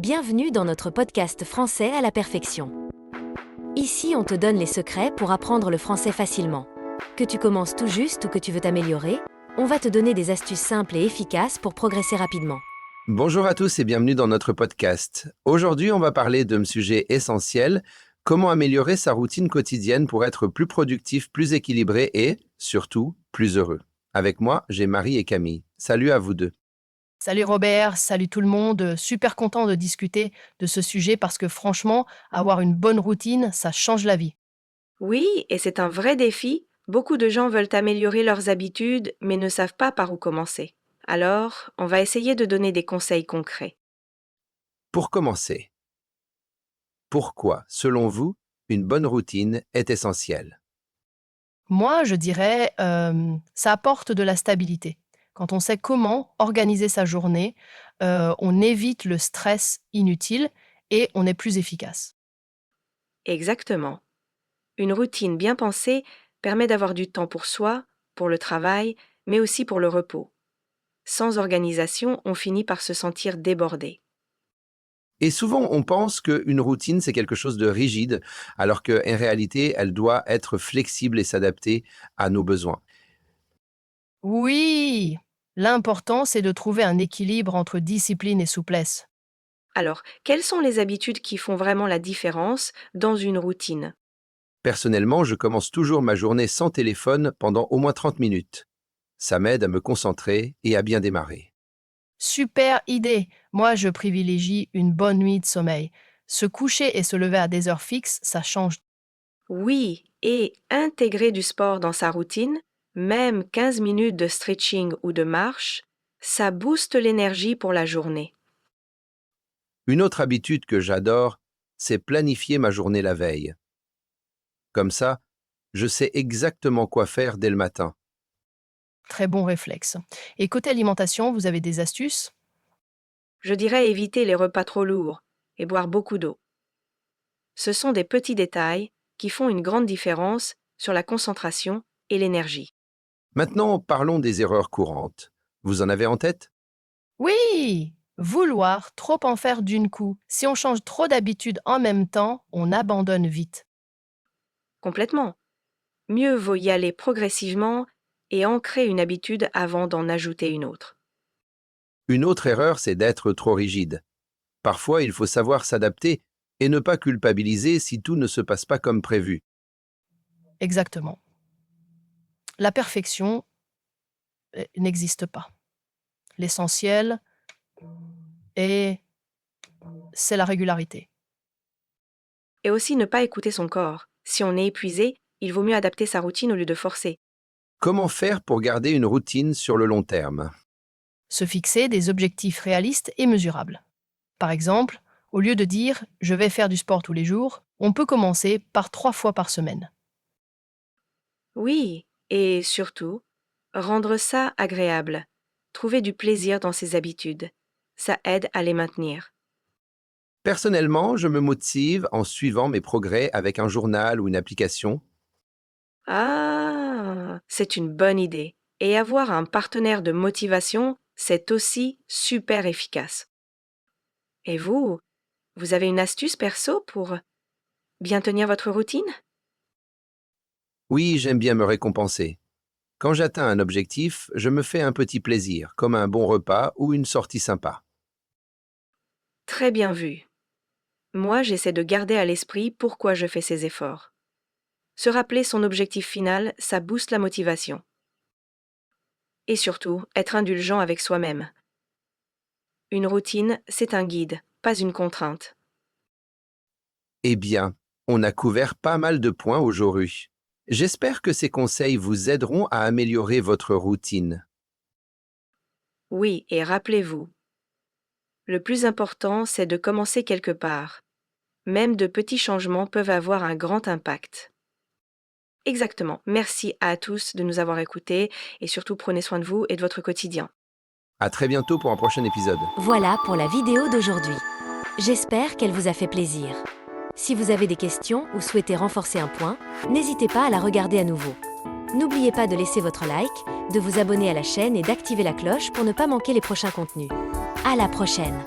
Bienvenue dans notre podcast Français à la perfection. Ici, on te donne les secrets pour apprendre le français facilement. Que tu commences tout juste ou que tu veux t'améliorer, on va te donner des astuces simples et efficaces pour progresser rapidement. Bonjour à tous et bienvenue dans notre podcast. Aujourd'hui, on va parler d'un sujet essentiel, comment améliorer sa routine quotidienne pour être plus productif, plus équilibré et, surtout, plus heureux. Avec moi, j'ai Marie et Camille. Salut à vous deux. Salut Robert, salut tout le monde. Super content de discuter de ce sujet parce que franchement, avoir une bonne routine, ça change la vie. Oui, et c'est un vrai défi. Beaucoup de gens veulent améliorer leurs habitudes, mais ne savent pas par où commencer. Alors, on va essayer de donner des conseils concrets. Pour commencer, pourquoi, selon vous, une bonne routine est essentielle? Moi, je dirais, ça apporte de la stabilité. Quand on sait comment organiser sa journée, on évite le stress inutile et on est plus efficace. Exactement. Une routine bien pensée permet d'avoir du temps pour soi, pour le travail, mais aussi pour le repos. Sans organisation, on finit par se sentir débordé. Et souvent, on pense qu'une routine, c'est quelque chose de rigide, alors qu'en réalité, elle doit être flexible et s'adapter à nos besoins. Oui, l'important, c'est de trouver un équilibre entre discipline et souplesse. Alors, quelles sont les habitudes qui font vraiment la différence dans une routine? Personnellement, je commence toujours ma journée sans téléphone pendant au moins 30 minutes. Ça m'aide à me concentrer et à bien démarrer. Super idée. Moi, je privilégie une bonne nuit de sommeil. Se coucher et se lever à des heures fixes, ça change. Oui, et intégrer du sport dans sa routine, même 15 minutes de stretching ou de marche, ça booste l'énergie pour la journée. Une autre habitude que j'adore, c'est planifier ma journée la veille. Comme ça, je sais exactement quoi faire dès le matin. Très bon réflexe. Et côté alimentation, vous avez des astuces? Je dirais éviter les repas trop lourds et boire beaucoup d'eau. Ce sont des petits détails qui font une grande différence sur la concentration et l'énergie. Maintenant, parlons des erreurs courantes. Vous en avez en tête? Oui! Vouloir trop en faire d'une coup. Si on change trop d'habitudes en même temps, on abandonne vite. Complètement. Mieux vaut y aller progressivement et ancrer une habitude avant d'en ajouter une autre. Une autre erreur, c'est d'être trop rigide. Parfois, il faut savoir s'adapter et ne pas culpabiliser si tout ne se passe pas comme prévu. Exactement. La perfection n'existe pas. L'essentiel est c'est la régularité. Et aussi ne pas écouter son corps. Si on est épuisé, il vaut mieux adapter sa routine au lieu de forcer. Comment faire pour garder une routine sur le long terme? Se fixer des objectifs réalistes et mesurables. Par exemple, au lieu de dire je vais faire du sport tous les jours, on peut commencer par 3 fois par semaine. Oui, et surtout, rendre ça agréable. Trouver du plaisir dans ses habitudes. Ça aide à les maintenir. Personnellement, je me motive en suivant mes progrès avec un journal ou une application. Ah, c'est une bonne idée. Et avoir un partenaire de motivation, c'est aussi super efficace. Et vous, vous avez une astuce perso pour bien tenir votre routine? Oui, j'aime bien me récompenser. Quand j'atteins un objectif, je me fais un petit plaisir, comme un bon repas ou une sortie sympa. Très bien vu. Moi, j'essaie de garder à l'esprit pourquoi je fais ces efforts. Se rappeler son objectif final, ça booste la motivation. Et surtout, être indulgent avec soi-même. Une routine, c'est un guide, pas une contrainte. Eh bien, on a couvert pas mal de points aujourd'hui. J'espère que ces conseils vous aideront à améliorer votre routine. Oui, et rappelez-vous, le plus important, c'est de commencer quelque part. Même de petits changements peuvent avoir un grand impact. Exactement. Merci à tous de nous avoir écoutés et surtout prenez soin de vous et de votre quotidien. À très bientôt pour un prochain épisode. Voilà pour la vidéo d'aujourd'hui. J'espère qu'elle vous a fait plaisir. Si vous avez des questions ou souhaitez renforcer un point, n'hésitez pas à la regarder à nouveau. N'oubliez pas de laisser votre like, de vous abonner à la chaîne et d'activer la cloche pour ne pas manquer les prochains contenus. À la prochaine!